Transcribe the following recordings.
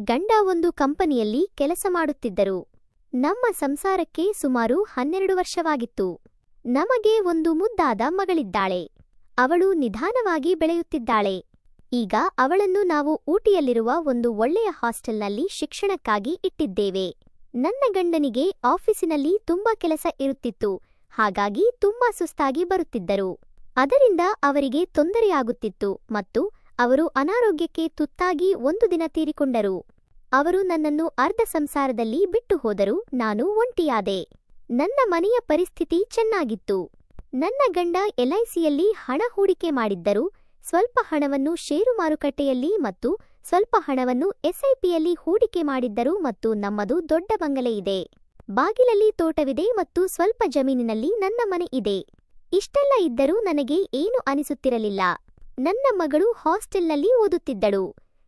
ಗಂಡ ಒಂದು ಕಂಪನಿಯಲ್ಲಿ ಕೆಲಸ ಮಾಡುತ್ತಿದ್ದರು. ನಮ್ಮ ಸಂಸಾರಕ್ಕೆ ಸುಮಾರು 12 ವರ್ಷವಾಗಿತ್ತು. ನಮಗೆ ಒಂದು ಮುದ್ದಾದ ಮಗಳಿದ್ದಾಳೆ. ಅವಳು ನಿಧಾನವಾಗಿ ಬೆಳೆಯುತ್ತಿದ್ದಾಳೆ. ಈಗ ಅವಳನ್ನು ನಾವು ಊಟಿಯಲ್ಲಿರುವ ಒಂದು ಒಳ್ಳೆಯ ಹಾಸ್ಟೆಲ್ನಲ್ಲಿ ಶಿಕ್ಷಣಕ್ಕಾಗಿ ಇಟ್ಟಿದ್ದೇವೆ. ನನ್ನ ಗಂಡನಿಗೆ ಆಫೀಸಿನಲ್ಲಿ ತುಂಬಾ ಕೆಲಸ ಇರುತ್ತಿತ್ತು. ಹಾಗಾಗಿ ತುಂಬಾ ಸುಸ್ತಾಗಿ ಬರುತ್ತಿದ್ದರು. ಅದರಿಂದ ಅವರಿಗೆ ತೊಂದರೆಯಾಗುತ್ತಿತ್ತು ಮತ್ತು ಅವರು ಅನಾರೋಗ್ಯಕ್ಕೆ ತುತ್ತಾಗಿ ಒಂದು ದಿನ ತೀರಿಕೊಂಡರು. ಅವರು ನನ್ನನ್ನು ಅರ್ಧ ಸಂಸಾರದಲ್ಲಿ ಬಿಟ್ಟು ಹೋದರು. ನಾನು ಒಂಟಿಯಾದೆ. ನನ್ನ ಮನೆಯ ಪರಿಸ್ಥಿತಿ ಚೆನ್ನಾಗಿತ್ತು. ನನ್ನ ಗಂಡ LICಯಲ್ಲಿ ಹಣ ಹೂಡಿಕೆ ಮಾಡಿದ್ದರು. ಸ್ವಲ್ಪ ಹಣವನ್ನು ಷೇರು ಮಾರುಕಟ್ಟೆಯಲ್ಲಿ ಮತ್ತು ಸ್ವಲ್ಪ ಹಣವನ್ನು SIPಯಲ್ಲಿ ಹೂಡಿಕೆ ಮಾಡಿದ್ದರು ಮತ್ತು ನಮ್ಮದು ದೊಡ್ಡ ಬಂಗಲೆ ಇದೆ. ಬಾಗಿಲಲ್ಲಿ ತೋಟವಿದೆ ಮತ್ತು ಸ್ವಲ್ಪ ಜಮೀನಿನಲ್ಲಿ ನನ್ನ ಮನೆ ಇದೆ. ಇಷ್ಟೆಲ್ಲ ಇದ್ದರೂ ನನಗೆ ಏನು ಅನಿಸುತ್ತಿರಲಿಲ್ಲ. ನನ್ನ ಮಗಳು ಹಾಸ್ಟೆಲ್ನಲ್ಲಿ ಓದುತ್ತಿದ್ದಳು.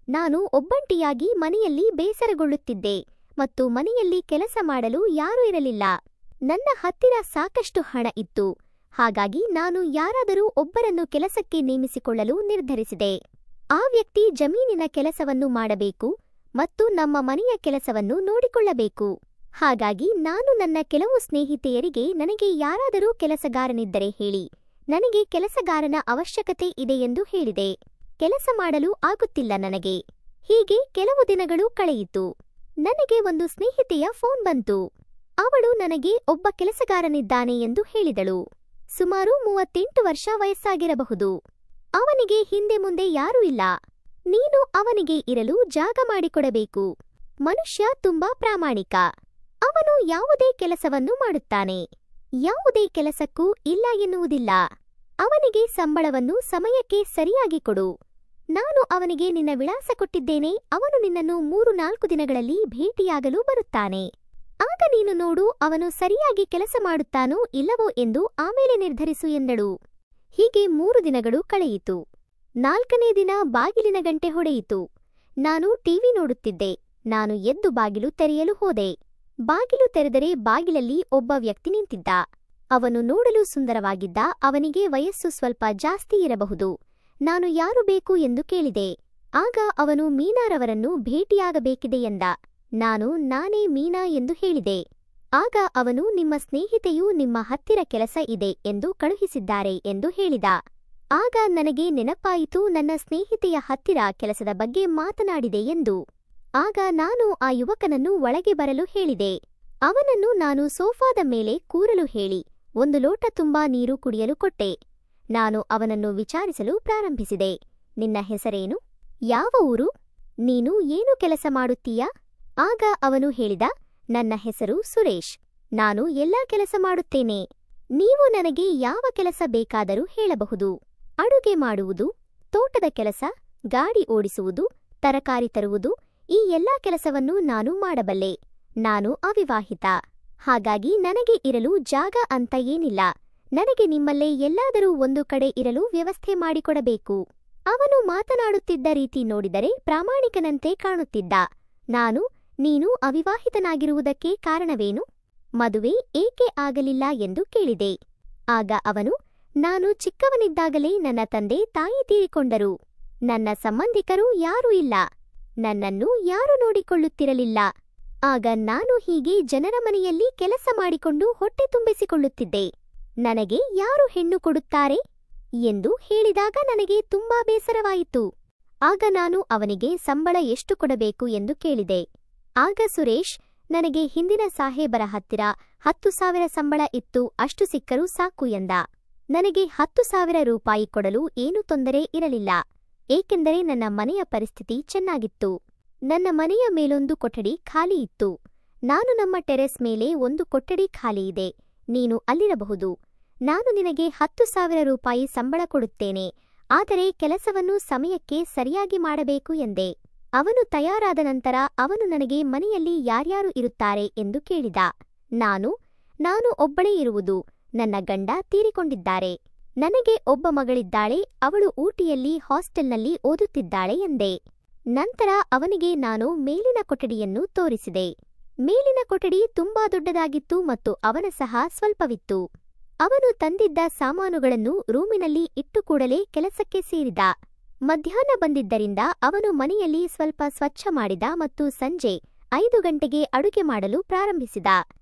ನಾನು ಒಬ್ಬಂಟಿಯಾಗಿ ಮನೆಯಲ್ಲಿ ಬೇಸರಗೊಳ್ಳುತ್ತಿದ್ದೆ ಮತ್ತು ಮನೆಯಲ್ಲಿ ಕೆಲಸ ಮಾಡಲು ಯಾರೂ ಇರಲಿಲ್ಲ. ನನ್ನ ಹತ್ತಿರ ಸಾಕಷ್ಟು ಹಣ ಇತ್ತು. ಹಾಗಾಗಿ ನಾನು ಯಾರಾದರೂ ಒಬ್ಬರನ್ನು ಕೆಲಸಕ್ಕೆ ನೇಮಿಸಿಕೊಳ್ಳಲು ನಿರ್ಧರಿಸಿದೆ. ಆ ವ್ಯಕ್ತಿ ಜಮೀನಿನ ಕೆಲಸವನ್ನು ಮಾಡಬೇಕು ಮತ್ತು ನಮ್ಮ ಮನೆಯ ಕೆಲಸವನ್ನು ನೋಡಿಕೊಳ್ಳಬೇಕು. ಹಾಗಾಗಿ ನಾನು ನನ್ನ ಕೆಲವು ಸ್ನೇಹಿತೆಯರಿಗೆ ನನಗೆ ಯಾರಾದರೂ ಕೆಲಸಗಾರನಿದ್ದರೆ ಹೇಳಿ, ನನಗೆ ಕೆಲಸಗಾರನ ಅವಶ್ಯಕತೆ ಇದೆ ಎಂದು ಹೇಳಿದೆ. ಕೆಲಸ ಮಾಡಲು ಆಗುತ್ತಿಲ್ಲ ನನಗೆ. ಹೀಗೆ ಕೆಲವು ದಿನಗಳು ಕಳೆಯಿತು. ನನಗೆ ಒಂದು ಸ್ನೇಹಿತೆಯ ಫೋನ್ ಬಂತು. ಅವಳು ನನಗೆ ಒಬ್ಬ ಕೆಲಸಗಾರನಿದ್ದಾನೆ ಎಂದು ಹೇಳಿದಳು. ಸುಮಾರು 38 ವರ್ಷ ವಯಸ್ಸಾಗಿರಬಹುದು. ಅವನಿಗೆ ಹಿಂದೆ ಮುಂದೆ ಯಾರೂ ಇಲ್ಲ. ನೀನು ಅವನಿಗೆ ಇರಲು ಜಾಗ ಮಾಡಿಕೊಡಬೇಕು. ಮನುಷ್ಯ ತುಂಬಾ ಪ್ರಾಮಾಣಿಕ. ಅವನು ಯಾವುದೇ ಕೆಲಸವನ್ನು ಮಾಡುತ್ತಾನೆ. ಯಾವುದೇ ಕೆಲಸಕ್ಕೂ ಇಲ್ಲ ಎನ್ನುವುದಿಲ್ಲ. ಅವನಿಗೆ ಸಂಬಳವನ್ನು ಸಮಯಕ್ಕೆ ಸರಿಯಾಗಿ ಕೊಡು. ನಾನು ಅವನಿಗೆ ನಿನ್ನ ವಿಳಾಸ ಕೊಟ್ಟಿದ್ದೇನೆ. ಅವನು ನಿನ್ನನ್ನು 3-4 ದಿನಗಳಲ್ಲಿ ಭೇಟಿಯಾಗಲು ಬರುತ್ತಾನೆ. ಆಗ ನೀನು ನೋಡು ಅವನು ಸರಿಯಾಗಿ ಕೆಲಸ ಮಾಡುತ್ತಾನೋ ಇಲ್ಲವೋ ಎಂದು ಆಮೇಲೆ ನಿರ್ಧರಿಸು ಎಂದಳು. ಹೀಗೆ 3 ದಿನಗಳು ಕಳೆಯಿತು. 4ನೇ ದಿನ ಬಾಗಿಲಿನ ಗಂಟೆ ಹೊಡೆಯಿತು. ನಾನು ಟಿವಿ ನೋಡುತ್ತಿದ್ದೆ. ನಾನು ಎದ್ದು ಬಾಗಿಲು ತೆರೆಯಲು ಹೋದೆ. ಬಾಗಿಲು ತೆರೆದರೆ ಬಾಗಿಲಲ್ಲಿ ಒಬ್ಬ ವ್ಯಕ್ತಿ ನಿಂತಿದ್ದ. ಅವನು ನೋಡಲು ಸುಂದರವಾಗಿದ್ದ. ಅವನಿಗೆ ವಯಸ್ಸು ಸ್ವಲ್ಪ ಜಾಸ್ತಿ ಇರಬಹುದು. ನಾನು ಯಾರು ಬೇಕು ಎಂದು ಕೇಳಿದೆ. ಆಗ ಅವನು ಮೀನಾರವರನ್ನು ಭೇಟಿಯಾಗಬೇಕಿದೆ ಎಂದ. ನಾನೇ ಮೀನಾ ಎಂದು ಹೇಳಿದೆ. ಆಗ ಅವನು ನಿಮ್ಮ ಸ್ನೇಹಿತೆಯು ನಿಮ್ಮ ಹತ್ತಿರ ಕೆಲಸ ಇದೆ ಎಂದು ಕಳುಹಿಸಿದ್ದಾರೆ ಎಂದು ಹೇಳಿದ. ಆಗ ನನಗೆ ನೆನಪಾಯಿತು ನನ್ನ ಸ್ನೇಹಿತೆಯ ಹತ್ತಿರ ಕೆಲಸದ ಬಗ್ಗೆ ಮಾತನಾಡಿದೆ ಎಂದು. ಆಗ ನಾನು ಆ ಯುವಕನನ್ನು ಒಳಗೆ ಬರಲು ಹೇಳಿದೆ. ಅವನನ್ನು ನಾನು ಸೋಫಾದ ಮೇಲೆ ಕೂರಲು ಹೇಳಿ 1 ಲೋಟ ತುಂಬಾ ನೀರು ಕುಡಿಯಲು ಕೊಟ್ಟೆ. ನಾನು ಅವನನ್ನು ವಿಚಾರಿಸಲು ಪ್ರಾರಂಭಿಸಿದೆ. ನಿನ್ನ ಹೆಸರೇನು? ಯಾವ ಊರು? ನೀನು ಏನು ಕೆಲಸ ಮಾಡುತ್ತೀಯಾ? ಆಗ ಅವನು ಹೇಳಿದ, ನನ್ನ ಹೆಸರು ಸುರೇಶ್. ನಾನು ಎಲ್ಲಾ ಕೆಲಸ ಮಾಡುತ್ತೇನೆ. ನೀವು ನನಗೆ ಯಾವ ಕೆಲಸ ಬೇಕಾದರೂ ಹೇಳಬಹುದು. ಅಡುಗೆ ಮಾಡುವುದು, ತೋಟದ ಕೆಲಸ, ಗಾಡಿ ಓಡಿಸುವುದು, ತರಕಾರಿ ತರುವುದು, ಈ ಎಲ್ಲಾ ಕೆಲಸವನ್ನು ನಾನು ಮಾಡಬಲ್ಲೆ. ನಾನು ಅವಿವಾಹಿತ. ಹಾಗಾಗಿ ನನಗೆ ಇರಲು ಜಾಗ ಅಂತ ಏನಿಲ್ಲ. ನನಗೆ ನಿಮ್ಮಲ್ಲೇ ಎಲ್ಲಾದರೂ ಒಂದು ಕಡೆ ಇರಲು ವ್ಯವಸ್ಥೆ ಮಾಡಿಕೊಡಬೇಕು. ಅವನು ಮಾತನಾಡುತ್ತಿದ್ದ ರೀತಿ ನೋಡಿದರೆ ಪ್ರಾಮಾಣಿಕನಂತೆ ಕಾಣುತ್ತಿದ್ದ. ನೀನು ಅವಿವಾಹಿತನಾಗಿರುವುದಕ್ಕೆ ಕಾರಣವೇನು? ಮದುವೆ ಏಕೆ ಆಗಲಿಲ್ಲ ಎಂದು ಕೇಳಿದೆ. ಆಗ ಅವನು, ನಾನು ಚಿಕ್ಕವನಿದ್ದಾಗಲೇ ನನ್ನ ತಂದೆ ತಾಯಿ ತೀರಿಕೊಂಡರು. ನನ್ನ ಸಂಬಂಧಿಕರು ಯಾರೂ ಇಲ್ಲ. ನನ್ನನ್ನು ಯಾರೂ ನೋಡಿಕೊಳ್ಳುತ್ತಿರಲಿಲ್ಲ. ಆಗ ನಾನು ಹೀಗೆ ಜನರ ಮನೆಯಲ್ಲಿ ಕೆಲಸ ಮಾಡಿಕೊಂಡು ಹೊಟ್ಟೆ ತುಂಬಿಸಿಕೊಳ್ಳುತ್ತಿದ್ದೆ. ನನಗೆ ಯಾರು ಹೆಣ್ಣು ಕೊಡುತ್ತಾರೆ ಎಂದು ಹೇಳಿದಾಗ ನನಗೆ ತುಂಬಾ ಬೇಸರವಾಯಿತು. ಆಗ ನಾನು ಅವನಿಗೆ ಸಂಬಳ ಎಷ್ಟು ಕೊಡಬೇಕು ಎಂದು ಕೇಳಿದೆ. ಆಗ ಸುರೇಶ್, ನನಗೆ ಹಿಂದಿನ ಸಾಹೇಬರ ಹತ್ತಿರ 10,000 ಸಂಬಳ ಇತ್ತು. ಅಷ್ಟು ಸಿಕ್ಕರೂ ಸಾಕು ಎಂದ. ನನಗೆ 10,000 ರೂಪಾಯಿ ಕೊಡಲು ಏನೂ ತೊಂದರೆ ಇರಲಿಲ್ಲ. ಏಕೆಂದರೆ ನನ್ನ ಮನೆಯ ಪರಿಸ್ಥಿತಿ ಚೆನ್ನಾಗಿತ್ತು. ನನ್ನ ಮನೆಯ ಮೇಲೊಂದು ಕೊಠಡಿ ಖಾಲಿ ಇತ್ತು. ನಾನು ನಮ್ಮ ಟೆರೆಸ್ ಮೇಲೆ ಒಂದು ಕೊಠಡಿ ಖಾಲಿ ಇದೆ. ನೀನು ಅಲ್ಲಿರಬಹುದು. ನಾನು ನಿನಗೆ 10,000 ರೂಪಾಯಿ ಸಂಬಳ ಕೊಡುತ್ತೇನೆ. ಆದರೆ ಕೆಲಸವನ್ನು ಸಮಯಕ್ಕೆ ಸರಿಯಾಗಿ ಮಾಡಬೇಕು ಎಂದೆ. ಅವನು ತಯಾರಾದ ನಂತರ ಅವನು ನನಗೆ ಮನೆಯಲ್ಲಿ ಯಾರ್ಯಾರು ಇರುತ್ತಾರೆ ಎಂದು ಕೇಳಿದ. ನಾನು ಒಬ್ಬಳೇ ಇರುವುದು. ನನ್ನ ಗಂಡ ತೀರಿಕೊಂಡಿದ್ದಾರೆ. ನನಗೆ ಒಬ್ಬ ಮಗಳಿದ್ದಾಳೆ. ಅವಳು ಊಟಿಯಲ್ಲಿ ಹಾಸ್ಟೆಲ್ನಲ್ಲಿ ಓದುತ್ತಿದ್ದಾಳೆ ಎಂದೆ. ನಂತರ ಅವನಿಗೆ ನಾನು ಮೇಲಿನ ಕೊಠಡಿಯನ್ನು ತೋರಿಸಿದೆ. ಮೇಲಿನ ಕೊಠಡಿ ತುಂಬಾ ದೊಡ್ಡದಾಗಿತ್ತು ಮತ್ತು ಅವನ ಸಹ ಸ್ವಲ್ಪವಿತ್ತು. ಅವನು ತಂದಿದ್ದ ಸಾಮಾನುಗಳನ್ನು ರೂಮಿನಲ್ಲಿ ಇಟ್ಟು ಕೂಡಲೇ ಕೆಲಸಕ್ಕೆ ಸೇರಿದ. ಮಧ್ಯಾಹ್ನ ಬಂದಿದ್ದರಿಂದ ಅವನು ಮನೆಯಲ್ಲಿ ಸ್ವಲ್ಪ ಸ್ವಚ್ಛ ಮಾಡಿದ ಮತ್ತು ಸಂಜೆ 5 ಗಂಟೆಗೆ ಅಡುಗೆ ಮಾಡಲು ಪ್ರಾರಂಭಿಸಿದ.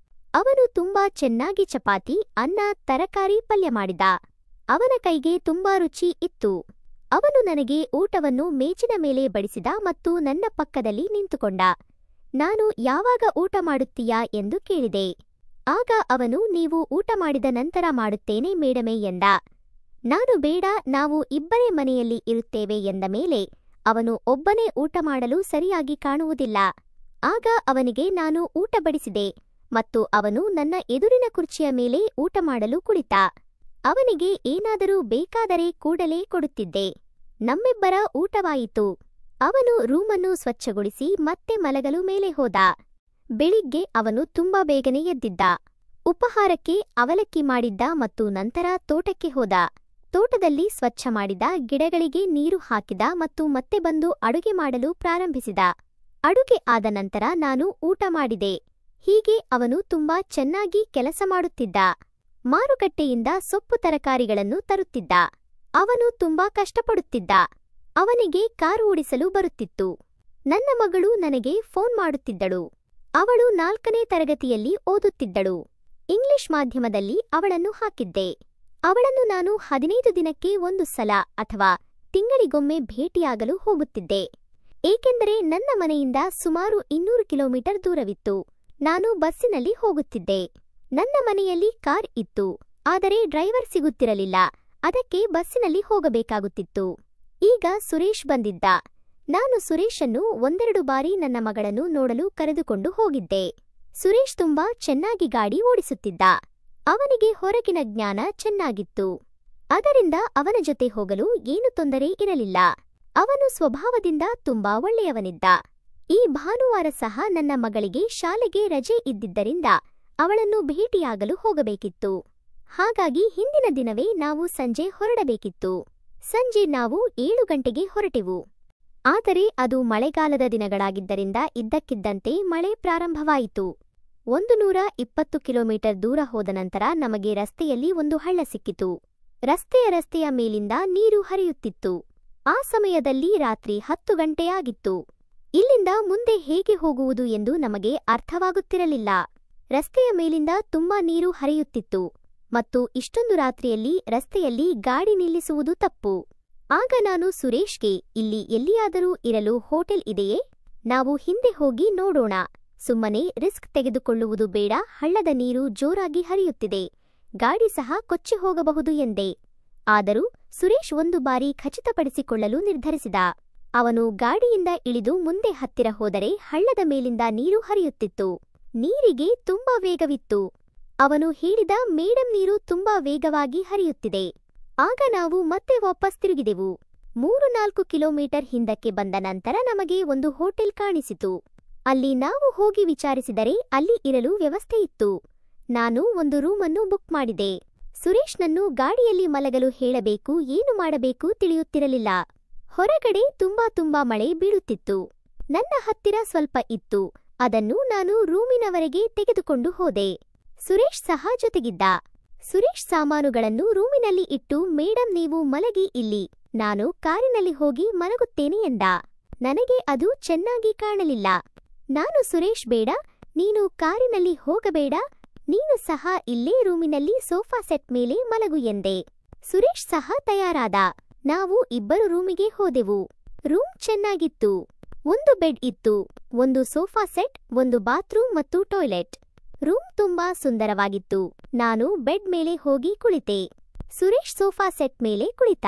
ಅವನು ತುಂಬಾ ಚೆನ್ನಾಗಿ ಚಪಾತಿ, ಅನ್ನ, ತರಕಾರಿ ಪಲ್ಯ ಮಾಡಿದ. ಅವನ ಕೈಗೆ ತುಂಬಾ ರುಚಿ ಇತ್ತು. ಅವನು ನನಗೆ ಊಟವನ್ನು ಮೇಜಿನ ಮೇಲೆ ಬಡಿಸಿದ ಮತ್ತು ನನ್ನ ಪಕ್ಕದಲ್ಲಿ ನಿಂತುಕೊಂಡ. ನಾನು ಯಾವಾಗ ಊಟ ಮಾಡುತ್ತೀಯಾ ಎಂದು ಕೇಳಿದೆ. ಆಗ ಅವನು ನೀವು ಊಟ ಮಾಡಿದ ನಂತರ ಮಾಡುತ್ತೇನೆ ಮೇಡಮೇ ಎಂದ. ನಾನು ಬೇಡ, ನಾವು ಇಬ್ಬರೇ ಮನೆಯಲ್ಲಿ ಇರುತ್ತೇವೆ ಎಂದ ಮೇಲೆ ಅವನು ಒಬ್ಬನೇ ಊಟ ಮಾಡಲು ಸರಿಯಾಗಿ ಕಾಣುವುದಿಲ್ಲ. ಆಗ ಅವನಿಗೆ ನಾನು ಊಟ ಬಡಿಸಿದೆ ಮತ್ತು ಅವನು ನನ್ನ ಎದುರಿನ ಕುರ್ಚಿಯ ಮೇಲೆ ಊಟ ಮಾಡಲು ಕುಳಿತ. ಅವನಿಗೆ ಏನಾದರೂ ಬೇಕಾದರೆ ಕೂಡಲೇ ಕೊಡುತ್ತಿದ್ದೆ. ನಮ್ಮಿಬ್ಬರ ಊಟವಾಯಿತು. ಅವನು ರೂಮನ್ನು ಸ್ವಚ್ಛಗೊಳಿಸಿ ಮತ್ತೆ ಮಲಗಲು ಮೇಲೆ ಹೋದ. ಬೆಳಿಗ್ಗೆ ಅವನು ತುಂಬಾ ಬೇಗನೆ ಎದ್ದಿದ್ದ. ಉಪಹಾರಕ್ಕೆ ಅವಲಕ್ಕಿ ಮಾಡಿದ್ದ ಮತ್ತು ನಂತರ ತೋಟಕ್ಕೆ ಹೋದ. ತೋಟದಲ್ಲಿ ಸ್ವಚ್ಛ ಮಾಡಿದ, ಗಿಡಗಳಿಗೆ ನೀರು ಹಾಕಿದ ಮತ್ತು ಮತ್ತೆ ಬಂದು ಅಡುಗೆ ಮಾಡಲು ಪ್ರಾರಂಭಿಸಿದ. ಅಡುಗೆ ಆದ ನಂತರ ನಾನು ಊಟ ಮಾಡಿದೆ. ಹೀಗೆ ಅವನು ತುಂಬಾ ಚೆನ್ನಾಗಿ ಕೆಲಸ ಮಾಡುತ್ತಿದ್ದ. ಮಾರುಕಟ್ಟೆಯಿಂದ ಸೊಪ್ಪು ತರಕಾರಿಗಳನ್ನು ತರುತ್ತಿದ್ದ. ಅವನು ತುಂಬಾ ಕಷ್ಟಪಡುತ್ತಿದ್ದ. ಅವನಿಗೆ ಕಾರು ಓಡಿಸಲು ಬರುತ್ತಿತ್ತು. ನನ್ನ ಮಗಳು ನನಗೆ ಫೋನ್ ಮಾಡುತ್ತಿದ್ದಳು. ಅವಳು 4ನೇ ತರಗತಿಯಲ್ಲಿ ಓದುತ್ತಿದ್ದಳು. ಇಂಗ್ಲಿಷ್ ಮಾಧ್ಯಮದಲ್ಲಿ ಅವಳನ್ನು ಹಾಕಿದ್ದೆ. ಅವಳನ್ನು ನಾನು 15 ದಿನಕ್ಕೆ ಒಂದು ಸಲ ಅಥವಾ ತಿಂಗಳಿಗೊಮ್ಮೆ ಭೇಟಿಯಾಗಲು ಹೋಗುತ್ತಿದ್ದೆ. ಏಕೆಂದರೆ ನನ್ನ ಮನೆಯಿಂದ ಸುಮಾರು 200 ಕಿಲೋಮೀಟರ್ ದೂರವಿತ್ತು. ನಾನು ಬಸ್ಸಿನಲ್ಲಿ ಹೋಗುತ್ತಿದ್ದೆ. ನನ್ನ ಮನೆಯಲ್ಲಿ ಕಾರ್ ಇತ್ತು, ಆದರೆ ಡ್ರೈವರ್ ಸಿಗುತ್ತಿರಲಿಲ್ಲ. ಅದಕ್ಕೆ ಬಸ್ಸಿನಲ್ಲಿ ಹೋಗಬೇಕಾಗುತ್ತಿತ್ತು. ಈಗ ಸುರೇಶ್ ಬಂದಿದ್ದ. ನಾನು ಸುರೇಶನ್ನು 1-2 ಬಾರಿ ನನ್ನ ಮಗಳನ್ನು ನೋಡಲು ಕರೆದುಕೊಂಡು ಹೋಗಿದ್ದೆ. ಸುರೇಶ್ ತುಂಬಾ ಚೆನ್ನಾಗಿ ಗಾಡಿ ಓಡಿಸುತ್ತಿದ್ದ. ಅವನಿಗೆ ಹೊರಗಿನ ಜ್ಞಾನ ಚೆನ್ನಾಗಿತ್ತು. ಅದರಿಂದ ಅವನ ಜೊತೆ ಹೋಗಲು ಏನು ತೊಂದರೆ ಇರಲಿಲ್ಲ. ಅವನು ಸ್ವಭಾವದಿಂದ ತುಂಬಾ ಒಳ್ಳೆಯವನಿದ್ದ. ಈ ಭಾನುವಾರ ಸಹ ನನ್ನ ಮಗಳಿಗೆ ಶಾಲೆಗೆ ರಜೆ ಇದ್ದಿದ್ದರಿಂದ ಅವಳನ್ನು ಭೇಟಿಯಾಗಲು ಹೋಗಬೇಕಿತ್ತು. ಹಾಗಾಗಿ ಹಿಂದಿನ ದಿನವೇ ನಾವು ಸಂಜೆ ಹೊರಡಬೇಕಿತ್ತು. ಸಂಜೆ ನಾವು 7 ಗಂಟೆಗೆ ಹೊರಟೆವು. ಆದರೆ ಅದು ಮಳೆಗಾಲದ ದಿನಗಳಾಗಿದ್ದರಿಂದ ಇದ್ದಕ್ಕಿದ್ದಂತೆ ಮಳೆ ಪ್ರಾರಂಭವಾಯಿತು. 120 ಕಿಲೋಮೀಟರ್ ದೂರ ಹೋದ ನಂತರ ನಮಗೆ ರಸ್ತೆಯಲ್ಲಿ ಒಂದು ಹಳ್ಳ ಸಿಕ್ಕಿತು. ರಸ್ತೆಯ ಮೇಲಿಂದ ನೀರು ಹರಿಯುತ್ತಿತ್ತು. ಆ ಸಮಯದಲ್ಲಿ ರಾತ್ರಿ 10 ಗಂಟೆಯಾಗಿತ್ತು. ಇಲ್ಲಿಂದ ಮುಂದೆ ಹೇಗೆ ಹೋಗುವುದು ಎಂದು ನಮಗೆ ಅರ್ಥವಾಗುತ್ತಿರಲಿಲ್ಲ. ರಸ್ತೆಯ ಮೇಲಿಂದ ತುಂಬಾ ನೀರು ಹರಿಯುತ್ತಿತ್ತು ಮತ್ತು ಇಷ್ಟೊಂದು ರಾತ್ರಿಯಲ್ಲಿ ರಸ್ತೆಯಲ್ಲಿ ಗಾಡಿ ನಿಲ್ಲಿಸುವುದು ತಪ್ಪು. ಆಗ ನಾನು ಸುರೇಶ್ಗೆ, ಇಲ್ಲಿ ಎಲ್ಲಿಯಾದರೂ ಇರಲು ಹೋಟೆಲ್ ಇದೆಯೇ? ನಾವು ಹಿಂದೆ ಹೋಗಿ ನೋಡೋಣ. ಸುಮ್ಮನೆ ರಿಸ್ಕ್ ತೆಗೆದುಕೊಳ್ಳುವುದು ಬೇಡ. ಹಳ್ಳದ ನೀರು ಜೋರಾಗಿ ಹರಿಯುತ್ತಿದೆ. ಗಾಡಿ ಸಹ ಕೊಚ್ಚಿ ಹೋಗಬಹುದು ಎಂದೆ. ಆದರೂ ಸುರೇಶ್ ಒಂದು ಬಾರಿ ಖಚಿತಪಡಿಸಿಕೊಳ್ಳಲು ನಿರ್ಧರಿಸಿದ. ಅವನು ಗಾಡಿಯಿಂದ ಇಳಿದು ಮುಂದೆ ಹತ್ತಿರ ಹೋದರೆ ಹಳ್ಳದ ಮೇಲಿಂದ ನೀರು ಹರಿಯುತ್ತಿತ್ತು. ನೀರಿಗೆ ತುಂಬಾ ವೇಗವಿತ್ತು. ಅವನು ಹೇಳಿದ, ಮೇಡಂ, ನೀರು ತುಂಬಾ ವೇಗವಾಗಿ ಹರಿಯುತ್ತಿದೆ. ಆಗ ನಾವು ಮತ್ತೆ ವಾಪಸ್ ತಿರುಗಿದೆವು. 3-4 ಕಿಲೋಮೀಟರ್ ಹಿಂದಕ್ಕೆ ಬಂದ ನಂತರ ನಮಗೆ ಒಂದು ಹೋಟೆಲ್ ಕಾಣಿಸಿತು. ಅಲ್ಲಿ ನಾವು ಹೋಗಿ ವಿಚಾರಿಸಿದರೆ ಅಲ್ಲಿ ಇರಲು ವ್ಯವಸ್ಥೆ ಇತ್ತು. ನಾನು ಒಂದು ರೂಮನ್ನು ಬುಕ್ ಮಾಡಿದೆ. ಸುರೇಶ್ನನ್ನು ಗಾಡಿಯಲ್ಲಿ ಮಲಗಲು ಹೇಳಬೇಕು, ಏನು ಮಾಡಬೇಕು ತಿಳಿಯುತ್ತಿರಲಿಲ್ಲ. ಹೊರಗಡೆ ತುಂಬಾ ಮಳೆ ಬೀಳುತ್ತಿತ್ತು. ನನ್ನ ಹತ್ತಿರ ಸ್ವಲ್ಪ ಇತ್ತು. ಅದನ್ನು ನಾನು ರೂಮಿನವರೆಗೆ ತೆಗೆದುಕೊಂಡು ಹೋದೆ. ಸುರೇಶ್ ಸಹ ಜೊತೆಗಿದ್ದ. ಸುರೇಶ್ ಸಾಮಾನುಗಳನ್ನು ರೂಮಿನಲ್ಲಿ ಇಟ್ಟು, ಮೇಡಂ ನೀವು ಮಲಗಿ ಇಲ್ಲಿ, ನಾನು ಕಾರಿನಲ್ಲಿ ಹೋಗಿ ಮಲಗುತ್ತೇನೆ ಎಂದ. ನನಗೆ ಅದು ಚೆನ್ನಾಗಿ ಕಾಣಲಿಲ್ಲ. ನಾನು ಸುರೇಶ್, ಬೇಡ, ನೀನು ಕಾರಿನಲ್ಲಿ ಹೋಗಬೇಡ, ನೀನು ಸಹ ಇಲ್ಲೇ ರೂಮಿನಲ್ಲಿ ಸೋಫಾ ಸೆಟ್ ಮೇಲೆ ಮಲಗು ಎಂದೆ. ಸುರೇಶ್ ಸಹ ತಯಾರಾದ. ನಾವು ಇಬ್ಬರು ರೂಮಿಗೆ ಹೋದೆವು. ರೂಮ್ ಚೆನ್ನಾಗಿತ್ತು. ಒಂದು ಬೆಡ್ ಇತ್ತು, ಒಂದು ಸೋಫಾ ಸೆಟ್, ಒಂದು ಬಾತ್ರೂಮ್ ಮತ್ತು ಟಾಯ್ಲೆಟ್. ರೂಮ್ ತುಂಬಾ ಸುಂದರವಾಗಿತ್ತು. ನಾನು ಬೆಡ್ ಮೇಲೆ ಹೋಗಿ ಕುಳಿತೆ. ಸುರೇಶ್ ಸೋಫಾ ಸೆಟ್ ಮೇಲೆ ಕುಳಿತ.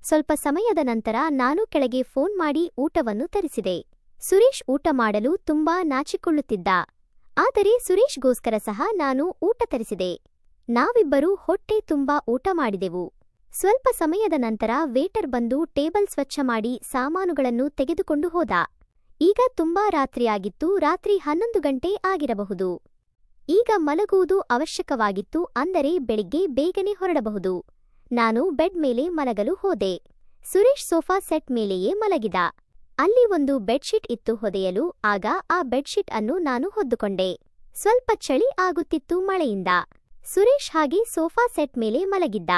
ಸ್ವಲ್ಪ ಸಮಯದ ನಂತರ ನಾನು ಕೆಳಗೆ ಫೋನ್ ಮಾಡಿ ಊಟವನ್ನು ತರಿಸಿದೆ. ಸುರೇಶ್ ಊಟ ಮಾಡಲು ತುಂಬಾ ನಾಚಿಕೊಳ್ಳುತ್ತಿದ್ದ. ಆದರೆ ಸುರೇಶ್ಗೋಸ್ಕರ ಸಹ ನಾನು ಊಟ ತರಿಸಿದೆ. ನಾವಿಬ್ಬರೂ ಹೊಟ್ಟೆ ತುಂಬಾ ಊಟ ಮಾಡಿದೆವು. ಸ್ವಲ್ಪ ಸಮಯದ ನಂತರ ವೇಟರ್ ಬಂದು ಟೇಬಲ್ ಸ್ವಚ್ಛ ಮಾಡಿ ಸಾಮಾನುಗಳನ್ನು ತೆಗೆದುಕೊಂಡು ಹೋದ. ಈಗ ತುಂಬಾ ರಾತ್ರಿಯಾಗಿತ್ತು. ರಾತ್ರಿ 11 ಗಂಟೆ ಆಗಿರಬಹುದು. ಈಗ ಮಲಗುವುದು ಅವಶ್ಯಕವಾಗಿತ್ತು, ಅಂದರೆ ಬೆಳಿಗ್ಗೆ ಬೇಗನೆ ಹೊರಡಬಹುದು. ನಾನು ಬೆಡ್ ಮೇಲೆ ಮಲಗಲು ಹೋದೆ. ಸುರೇಶ್ ಸೋಫಾ ಸೆಟ್ ಮೇಲೆಯೇ ಮಲಗಿದ. ಅಲ್ಲಿ ಒಂದು ಬೆಡ್ಶೀಟ್ ಇತ್ತು ಹೊದೆಯಲು. ಆಗ ಆ ಬೆಡ್ಶೀಟ್ ಅನ್ನು ನಾನು ಹೊದ್ದುಕೊಂಡೆ. ಸ್ವಲ್ಪ ಚಳಿ ಆಗುತ್ತಿತ್ತು ಮಳೆಯಿಂದ. ಸುರೇಶ್ ಹಾಗೆ ಸೋಫಾ ಸೆಟ್ ಮೇಲೆ ಮಲಗಿದ್ದ.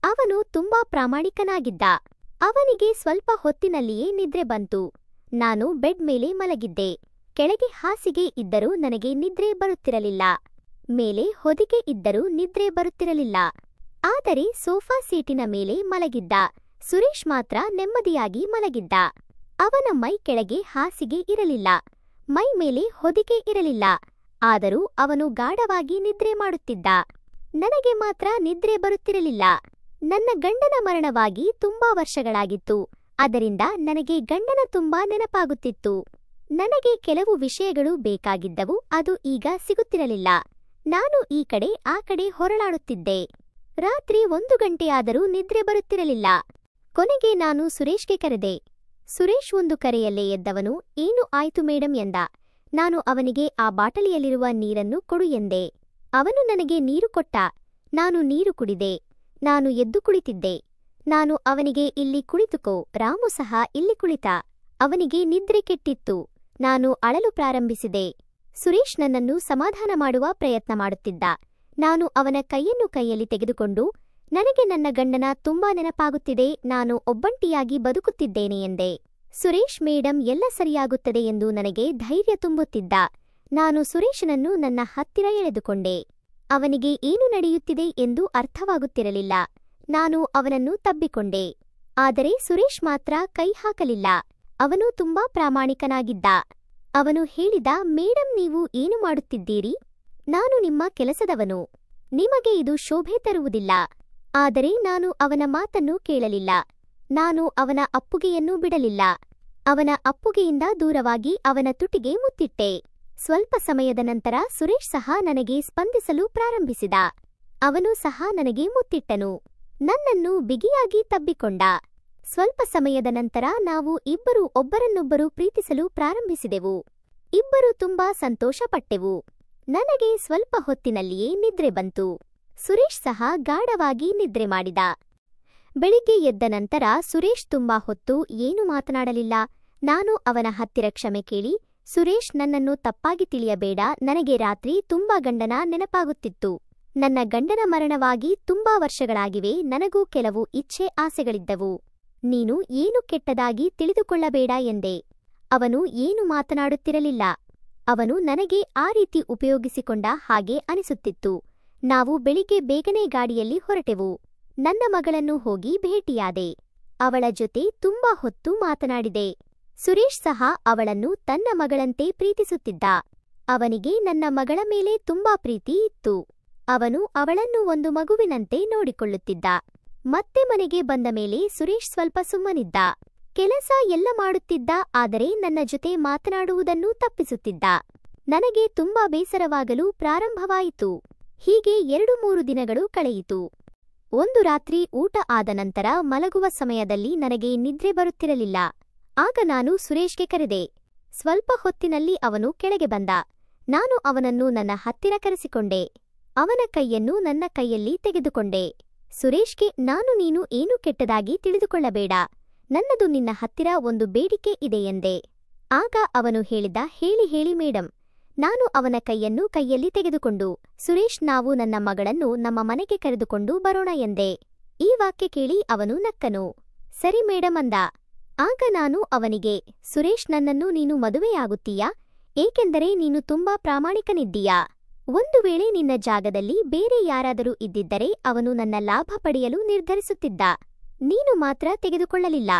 ಅವನು ತುಂಬಾ ಪ್ರಾಮಾಣಿಕನಾಗಿದ್ದ. ಅವನಿಗೆ ಸ್ವಲ್ಪ ಹೊತ್ತಿನಲ್ಲಿಯೇ ನಿದ್ರೆ ಬಂತು. ನಾನು ಬೆಡ್ ಮೇಲೆ ಮಲಗಿದ್ದೆ. ಕೆಳಗೆ ಹಾಸಿಗೆ ಇದ್ದರೂ ನನಗೆ ನಿದ್ರೆ ಬರುತ್ತಿರಲಿಲ್ಲ. ಮೇಲೆ ಹೊದಿಕೆ ಇದ್ದರೂ ನಿದ್ರೆ ಬರುತ್ತಿರಲಿಲ್ಲ. ಆದರೆ ಸೋಫಾ ಸೀಟಿನ ಮೇಲೆ ಮಲಗಿದ್ದ ಸುರೇಶ್ ಮಾತ್ರ ನೆಮ್ಮದಿಯಾಗಿ ಮಲಗಿದ್ದ. ಅವನ ಮೈ ಕೆಳಗೆ ಹಾಸಿಗೆ ಇರಲಿಲ್ಲ, ಮೈ ಮೇಲೆ ಹೊದಿಕೆ ಇರಲಿಲ್ಲ. ಆದರೂ ಅವನು ಗಾಢವಾಗಿ ನಿದ್ರೆ ಮಾಡುತ್ತಿದ್ದ. ನನಗೆ ಮಾತ್ರ ನಿದ್ರೆ ಬರುತ್ತಿರಲಿಲ್ಲ. ನನ್ನ ಗಂಡನ ಮರಣವಾಗಿ ತುಂಬಾ ವರ್ಷಗಳಾಗಿತ್ತು. ಅದರಿಂದ ನನಗೆ ಗಂಡನ ತುಂಬಾ ನೆನಪಾಗುತ್ತಿತ್ತು. ನನಗೆ ಕೆಲವು ವಿಷಯಗಳು ಬೇಕಾಗಿದ್ದವು, ಅದು ಈಗ ಸಿಗುತ್ತಿರಲಿಲ್ಲ. ನಾನು ಈ ಕಡೆ ಆ ಕಡೆ ಹೊರಳಾಡುತ್ತಿದ್ದೆ. ರಾತ್ರಿ 1 ಗಂಟೆಯಾದರೂ ನಿದ್ರೆ ಬರುತ್ತಿರಲಿಲ್ಲ. ಕೊನೆಗೆ ನಾನು ಸುರೇಶ್ಗೆ ಕರೆದೆ. ಸುರೇಶ್ ಒಂದು ಕರೆಯಲ್ಲೇ ಎದ್ದವನು, ಏನು ಆಯ್ತು ಮೇಡಂ ಎಂದ. ನಾನು ಅವನಿಗೆ ಆ ಬಾಟಲಿಯಲ್ಲಿರುವ ನೀರನ್ನು ಕೊಡು ಎಂದೆ. ಅವನು ನನಗೆ ನೀರು ಕೊಟ್ಟ. ನಾನು ನೀರು ಕುಡಿದೆ. ನಾನು ಎದ್ದು ಕುಳಿತಿದ್ದೆ. ನಾನು ಅವನಿಗೆ ಇಲ್ಲಿ ಕುಳಿತುಕೋ, ರಾಮು ಸಹ ಇಲ್ಲಿ ಕುಳಿತ. ಅವನಿಗೆ ನಿದ್ರೆ ಕೆಟ್ಟಿತ್ತು. ನಾನು ಅಳಲು ಪ್ರಾರಂಭಿಸಿದೆ. ಸುರೇಶ್ ನನ್ನನ್ನು ಸಮಾಧಾನ ಮಾಡುವ ಪ್ರಯತ್ನ ಮಾಡುತ್ತಿದ್ದ. ನಾನು ಅವನ ಕೈಯನ್ನು ಕೈಯಲ್ಲಿ ತೆಗೆದುಕೊಂಡು, ನನಗೆ ನನ್ನ ಗಂಡನ ತುಂಬಾ ನೆನಪಾಗುತ್ತಿದೆ, ನಾನು ಒಬ್ಬಂಟಿಯಾಗಿ ಬದುಕುತ್ತಿದ್ದೇನೆ ಎಂದೆ. ಸುರೇಶ್ ಮೇಡಂ ಎಲ್ಲ ಸರಿಯಾಗುತ್ತದೆ ಎಂದು ನನಗೆ ಧೈರ್ಯ ತುಂಬುತ್ತಿದ್ದ. ನಾನು ಸುರೇಶನನ್ನು ನನ್ನ ಹತ್ತಿರ ಎಳೆದುಕೊಂಡೆ. ಅವನಿಗೆ ಏನು ನಡೆಯುತ್ತಿದೆ ಎಂದು ಅರ್ಥವಾಗುತ್ತಿರಲಿಲ್ಲ. ನಾನು ಅವನನ್ನು ತಬ್ಬಿಕೊಂಡೆ. ಆದರೆ ಸುರೇಶ್ ಮಾತ್ರ ಕೈ ಹಾಕಲಿಲ್ಲ. ಅವನು ತುಂಬಾ ಪ್ರಾಮಾಣಿಕನಾಗಿದ್ದ. ಅವನು ಹೇಳಿದ, ಮೇಡಂ ನೀವು ಏನು ಮಾಡುತ್ತಿದ್ದೀರಿ? ನಾನು ನಿಮ್ಮ ಕೆಲಸದವನು. ನಿಮಗೆ ಇದು ಶೋಭೆ ತರುವುದಿಲ್ಲ. ಆದರೆ ನಾನು ಅವನ ಮಾತನ್ನು ಕೇಳಲಿಲ್ಲ. ನಾನು ಅವನ ಅಪ್ಪುಗೆಯನ್ನು ಬಿಡಲಿಲ್ಲ. ಅವನ ಅಪ್ಪುಗೆಯಿಂದ ದೂರವಾಗಿ ಅವನ ತುಟಿಗೆ ಮುತ್ತಿಟ್ಟೆ. ಸ್ವಲ್ಪ ಸಮಯದ ನಂತರ ಸುರೇಶ್ ಸಹ ನನಗೆ ಸ್ಪಂದಿಸಲು ಪ್ರಾರಂಭಿಸಿದ. ಅವನು ಸಹ ನನಗೆ ಮುತ್ತಿಟ್ಟನು. ನನ್ನನ್ನು ಬಿಗಿಯಾಗಿ ತಬ್ಬಿಕೊಂಡ. ಸ್ವಲ್ಪ ಸಮಯದ ನಂತರ ನಾವು ಇಬ್ಬರು ಒಬ್ಬರನ್ನೊಬ್ಬರು ಪ್ರೀತಿಸಲು ಪ್ರಾರಂಭಿಸಿದೆವು. ಇಬ್ಬರು ತುಂಬಾ ಸಂತೋಷಪಟ್ಟೆವು. ನನಗೆ ಸ್ವಲ್ಪ ಹೊತ್ತಿನಲ್ಲಿಯೇ ನಿದ್ರೆ ಬಂತು. ಸುರೇಶ್ ಸಹ ಗಾಢವಾಗಿ ನಿದ್ರೆ ಮಾಡಿದ. ಬೆಳಿಗ್ಗೆ ಎದ್ದ ನಂತರ ಸುರೇಶ್ ತುಂಬಾ ಹೊತ್ತು ಏನೂ ಮಾತನಾಡಲಿಲ್ಲ. ನಾನು ಅವನ ಹತ್ತಿರ ಕ್ಷಮೆ ಕೇಳಿ, ಸುರೇಶ್ ನನ್ನನ್ನು ತಪ್ಪಾಗಿ ತಿಳಿಯಬೇಡ, ನನಗೆ ರಾತ್ರಿ ತುಂಬಾ ಗಂಡನ ನೆನಪಾಗುತ್ತಿತ್ತು. ನನ್ನ ಗಂಡನ ಮರಣವಾಗಿ ತುಂಬಾ ವರ್ಷಗಳಾಗಿವೆ. ನನಗೂ ಕೆಲವು ಇಚ್ಛೆ ಆಸೆಗಳಿದ್ದವು. ನೀನು ಏನು ಕೆಟ್ಟದಾಗಿ ತಿಳಿದುಕೊಳ್ಳಬೇಡ ಎಂದೆ. ಅವನು ಏನು ಮಾತನಾಡುತ್ತಿರಲಿಲ್ಲ. ಅವನು ನನಗೆ ಆ ರೀತಿ ಉಪಯೋಗಿಸಿಕೊಂಡ ಹಾಗೆ ಅನಿಸುತ್ತಿತ್ತು. ನಾವು ಬೆಳಿಗ್ಗೆ ಬೇಗನೆ ಗಾಡಿಯಲ್ಲಿ ಹೊರಟೆವು. ನನ್ನ ಮಗಳನ್ನು ಹೋಗಿ ಭೇಟಿಯಾದೆ. ಅವಳ ಜೊತೆ ತುಂಬಾ ಹೊತ್ತು ಮಾತನಾಡಿದೆ. ಸುರೇಶ್ ಸಹ ಅವಳನ್ನು ತನ್ನ ಮಗಳಂತೆ ಪ್ರೀತಿಸುತ್ತಿದ್ದ. ಅವನಿಗೆ ನನ್ನ ಮಗಳ ಮೇಲೆ ತುಂಬಾ ಪ್ರೀತಿ ಇತ್ತು. ಅವನು ಅವಳನ್ನು ಒಂದು ಮಗುವಿನಂತೆ ನೋಡಿಕೊಳ್ಳುತ್ತಿದ್ದ. ಮತ್ತೆ ಮನೆಗೆ ಬಂದ ಮೇಲೆ ಸುರೇಶ್ ಸ್ವಲ್ಪ ಸುಮ್ಮನಿದ್ದ. ಕೆಲಸ ಎಲ್ಲ ಮಾಡುತ್ತಿದ್ದ, ಆದರೆ ನನ್ನ ಜೊತೆ ಮಾತನಾಡುವುದನ್ನು ತಪ್ಪಿಸುತ್ತಿದ್ದ. ನನಗೆ ತುಂಬಾ ಬೇಸರವಾಗಲು ಪ್ರಾರಂಭವಾಯಿತು. ಹೀಗೆ 2-3 ದಿನಗಳು ಕಳೆಯಿತು. ಒಂದು ರಾತ್ರಿ ಊಟ ಆದ ನಂತರ ಮಲಗುವ ಸಮಯದಲ್ಲಿ ನನಗೆ ನಿದ್ರೆ ಬರುತ್ತಿರಲಿಲ್ಲ. ಆಗ ನಾನು ಸುರೇಶ್ಗೆ ಕರೆದೆ. ಸ್ವಲ್ಪ ಹೊತ್ತಿನಲ್ಲಿ ಅವನು ಕೆಳಗೆ ಬಂದ. ನಾನು ಅವನನ್ನು ನನ್ನ ಹತ್ತಿರ ಕರೆಸಿಕೊಂಡೆ. ಅವನ ಕೈಯನ್ನು ನನ್ನ ಕೈಯಲ್ಲಿ ತೆಗೆದುಕೊಂಡೆ. ಸುರೇಶ್ಗೆ ನೀನು ಏನು ಕೆಟ್ಟದಾಗಿ ತಿಳಿದುಕೊಳ್ಳಬೇಡ, ನನ್ನದು ನಿನ್ನ ಹತ್ತಿರ ಒಂದು ಬೇಡಿಕೆ ಇದೆ ಎಂದೆ. ಆಗ ಅವನು ಹೇಳಿದ, ಹೇಳಿ ಮೇಡಂ. ನಾನು ಅವನ ಕೈಯನ್ನು ಕೈಯಲ್ಲಿ ತೆಗೆದುಕೊಂಡು, ಸುರೇಶ್ ನಾವು ನನ್ನ ಮಗಳನ್ನು ನಮ್ಮ ಮನೆಗೆ ಕರೆದುಕೊಂಡು ಬರೋಣ ಎಂದೆ. ಈ ವಾಕ್ಯ ಕೇಳಿ ಅವನು ನಕ್ಕನು. ಸರಿ ಮೇಡಂ ಅಂದ. ಆಗ ನಾನು ಅವನಿಗೆ, ಸುರೇಶ್ ನನ್ನನ್ನು ನೀನು ಮದುವೆಯಾಗುತ್ತೀಯಾ? ಏಕೆಂದರೆ ನೀನು ತುಂಬಾ ಪ್ರಾಮಾಣಿಕನಿದ್ದೀಯಾ. ಒಂದು ವೇಳೆ ನಿನ್ನ ಜಾಗದಲ್ಲಿ ಬೇರೆ ಯಾರಾದರೂ ಇದ್ದಿದ್ದರೆ ಅವನು ನನ್ನ ಲಾಭ ಪಡೆಯಲು ನಿರ್ಧರಿಸುತ್ತಿದ್ದ. ನೀನು ಮಾತ್ರ ತೆಗೆದುಕೊಳ್ಳಲಿಲ್ಲ.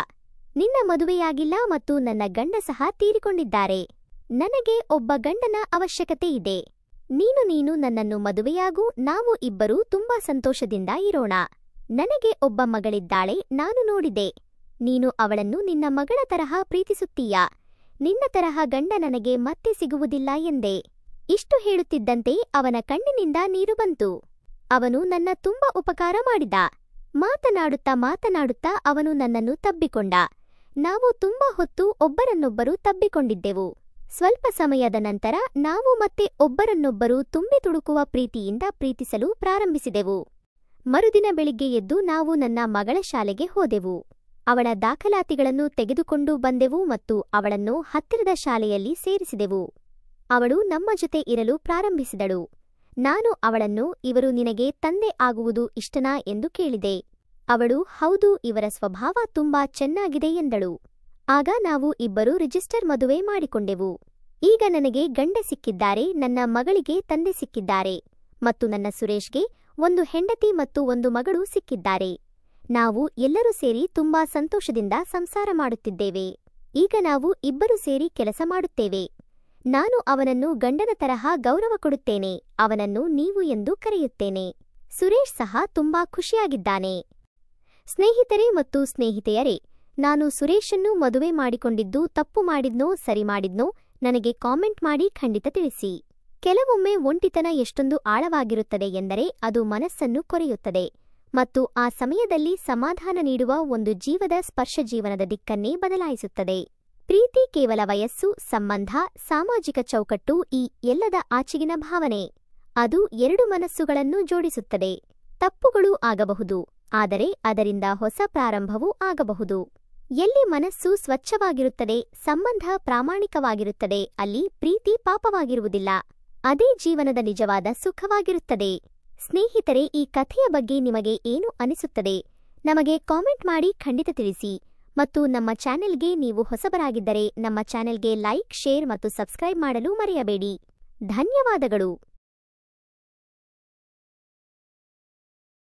ನಿನ್ನ ಮದುವೆಯಾಗಿಲ್ಲ ಮತ್ತು ನನ್ನ ಗಂಡ ಸಹ ತೀರಿಕೊಂಡಿದ್ದಾರೆ. ನನಗೆ ಒಬ್ಬ ಗಂಡನ ಅವಶ್ಯಕತೆ ಇದೆ. ನೀನು ನನ್ನನ್ನು ಮದುವೆಯಾಗು, ನಾವು ಇಬ್ಬರೂ ತುಂಬಾ ಸಂತೋಷದಿಂದ ಇರೋಣ. ನನಗೆ ಒಬ್ಬ ಮಗಳಿದ್ದಾಳೆ, ನಾನು ನೋಡಿದೆ. ನೀನು ಅವಳನ್ನು ನಿನ್ನ ಮಗಳ ತರಹ ಪ್ರೀತಿಸುತ್ತೀಯಾ. ನಿನ್ನ ತರಹ ಗಂಡ ನನಗೆ ಮತ್ತೆ ಸಿಗುವುದಿಲ್ಲ ಎಂದೆ. ಇಷ್ಟು ಹೇಳುತ್ತಿದ್ದಂತೆ ಅವನ ಕಣ್ಣಿನಿಂದ ನೀರು ಬಂತು. ಅವನು ನನ್ನ ತುಂಬಾ ಉಪಕಾರ ಮಾಡಿದ. ಮಾತನಾಡುತ್ತಾ ಅವನು ನನ್ನನ್ನು ತಬ್ಬಿಕೊಂಡ. ನಾವು ತುಂಬಾ ಹೊತ್ತು ಒಬ್ಬರನ್ನೊಬ್ಬರು ತಬ್ಬಿಕೊಂಡಿದ್ದೆವು. ಸ್ವಲ್ಪ ಸಮಯದ ನಂತರ ನಾವು ಮತ್ತೆ ಒಬ್ಬರನ್ನೊಬ್ಬರು ತುಂಬಿ ತುಳುಕುವ ಪ್ರೀತಿಯಿಂದ ಪ್ರೀತಿಸಲು ಪ್ರಾರಂಭಿಸಿದೆವು. ಮರುದಿನ ಬೆಳಿಗ್ಗೆ ಎದ್ದು ನಾವು ನನ್ನ ಮಗಳ ಶಾಲೆಗೆ ಹೋದೆವು. ಅವಳ ದಾಖಲಾತಿಗಳನ್ನು ತೆಗೆದುಕೊಂಡು ಬಂದೆವು ಮತ್ತು ಅವಳನ್ನು ಹತ್ತಿರದ ಶಾಲೆಯಲ್ಲಿ ಸೇರಿಸಿದೆವು. ಅವಳು ನಮ್ಮ ಜೊತೆ ಇರಲು ಪ್ರಾರಂಭಿಸಿದಳು. ನಾನು ಅವಳನ್ನು, ಇವರು ನಿನಗೆ ತಂದೆ ಆಗುವುದು ಇಷ್ಟನಾ ಎಂದು ಕೇಳಿದೆ. ಅವಳು ಹೌದು, ಇವರ ಸ್ವಭಾವ ತುಂಬಾ ಚೆನ್ನಾಗಿದೆ ಎಂದಳು. ಆಗ ನಾವು ಇಬ್ಬರು ರಿಜಿಸ್ಟರ್ ಮದುವೆ ಮಾಡಿಕೊಂಡೆವು. ಈಗ ನನಗೆ ಗಂಡ ಸಿಕ್ಕಿದ್ದಾರೆ, ನನ್ನ ಮಗಳಿಗೆ ತಂದೆ ಸಿಕ್ಕಿದ್ದಾರೆ ಮತ್ತು ನನ್ನ ಸುರೇಶ್ಗೆ ಒಂದು ಹೆಂಡತಿ ಮತ್ತು ಒಂದು ಮಗಳು ಸಿಕ್ಕಿದ್ದಾರೆ. ನಾವು ಎಲ್ಲರೂ ಸೇರಿ ತುಂಬಾ ಸಂತೋಷದಿಂದ ಸಂಸಾರ ಮಾಡುತ್ತಿದ್ದೇವೆ. ಈಗ ನಾವು ಇಬ್ಬರು ಸೇರಿ ಕೆಲಸ ಮಾಡುತ್ತೇವೆ. ನಾನು ಅವನನ್ನು ಗಂಡನ ತರಹ ಗೌರವ ಕೊಡುತ್ತೇನೆ, ಅವನನ್ನು ನೀವು ಎಂದು ಕರೆಯುತ್ತೇನೆ. ಸುರೇಶ್ ಸಹ ತುಂಬಾ ಖುಷಿಯಾಗಿದ್ದಾನೆ. ಸ್ನೇಹಿತರೆ ಮತ್ತು ಸ್ನೇಹಿತೆಯರೇ, ನಾನು ಸುರೇಶನ್ನು ಮದುವೆ ಮಾಡಿಕೊಂಡಿದ್ದು ತಪ್ಪು ಮಾಡಿದ್ನೋ ಸರಿ ಮಾಡಿದ್ನೋ ನನಗೆ ಕಾಮೆಂಟ್ ಮಾಡಿ ಖಂಡಿತ ತಿಳಿಸಿ. ಕೆಲವೊಮ್ಮೆ ಒಂಟಿತನ ಎಷ್ಟೊಂದು ಆಳವಾಗಿರುತ್ತದೆ ಎಂದರೆ ಅದು ಮನಸ್ಸನ್ನು ಕೊರೆಯುತ್ತದೆ ಮತ್ತು ಆ ಸಮಯದಲ್ಲಿ ಸಮಾಧಾನ ನೀಡುವ ಒಂದು ಜೀವದ ಸ್ಪರ್ಶ ಜೀವನದ ದಿಕ್ಕನ್ನೇ ಬದಲಾಯಿಸುತ್ತದೆ. ಪ್ರೀತಿ ಕೇವಲ ವಯಸ್ಸು, ಸಂಬಂಧ, ಸಾಮಾಜಿಕ ಚೌಕಟ್ಟು ಈ ಎಲ್ಲದ ಆಚೆಗಿನ ಭಾವನೆ. ಅದು ಎರಡು ಮನಸ್ಸುಗಳನ್ನು ಜೋಡಿಸುತ್ತದೆ. ತಪ್ಪುಗಳು ಆಗಬಹುದು, ಆದರೆ ಅದರಿಂದ ಹೊಸ ಪ್ರಾರಂಭವೂ ಆಗಬಹುದು. ಎಲ್ಲಿ ಮನಸ್ಸು ಸ್ವಚ್ಛವಾಗಿರುತ್ತದೆ, ಸಂಬಂಧ ಪ್ರಾಮಾಣಿಕವಾಗಿರುತ್ತದೆ, ಅಲ್ಲಿ ಪ್ರೀತಿ ಪಾಪವಾಗಿರುವುದಿಲ್ಲ. ಅದೇ ಜೀವನದ ನಿಜವಾದ ಸುಖವಾಗಿರುತ್ತದೆ. ಸ್ನೇಹಿತರೆ, ಈ ಕಥೆಯ ಬಗ್ಗೆ ನಿಮಗೆ ಏನು ಅನಿಸುತ್ತದೆ? ನಮಗೆ ಕಾಮೆಂಟ್ ಮಾಡಿ ಖಂಡಿತ ತಿಳಿಸಿ. ಮತ್ತು ನಮ್ಮ ಚಾನೆಲ್ಗೆ ನೀವು ಹೊಸಬರಾಗಿದ್ದರೆ ನಮ್ಮ ಚಾನೆಲ್ಗೆ ಲೈಕ್, ಶೇರ್ ಮತ್ತು ಸಬ್ಸ್ಕ್ರೈಬ್ ಮಾಡಲು ಮರೆಯಬೇಡಿ. ಧನ್ಯವಾದಗಳು.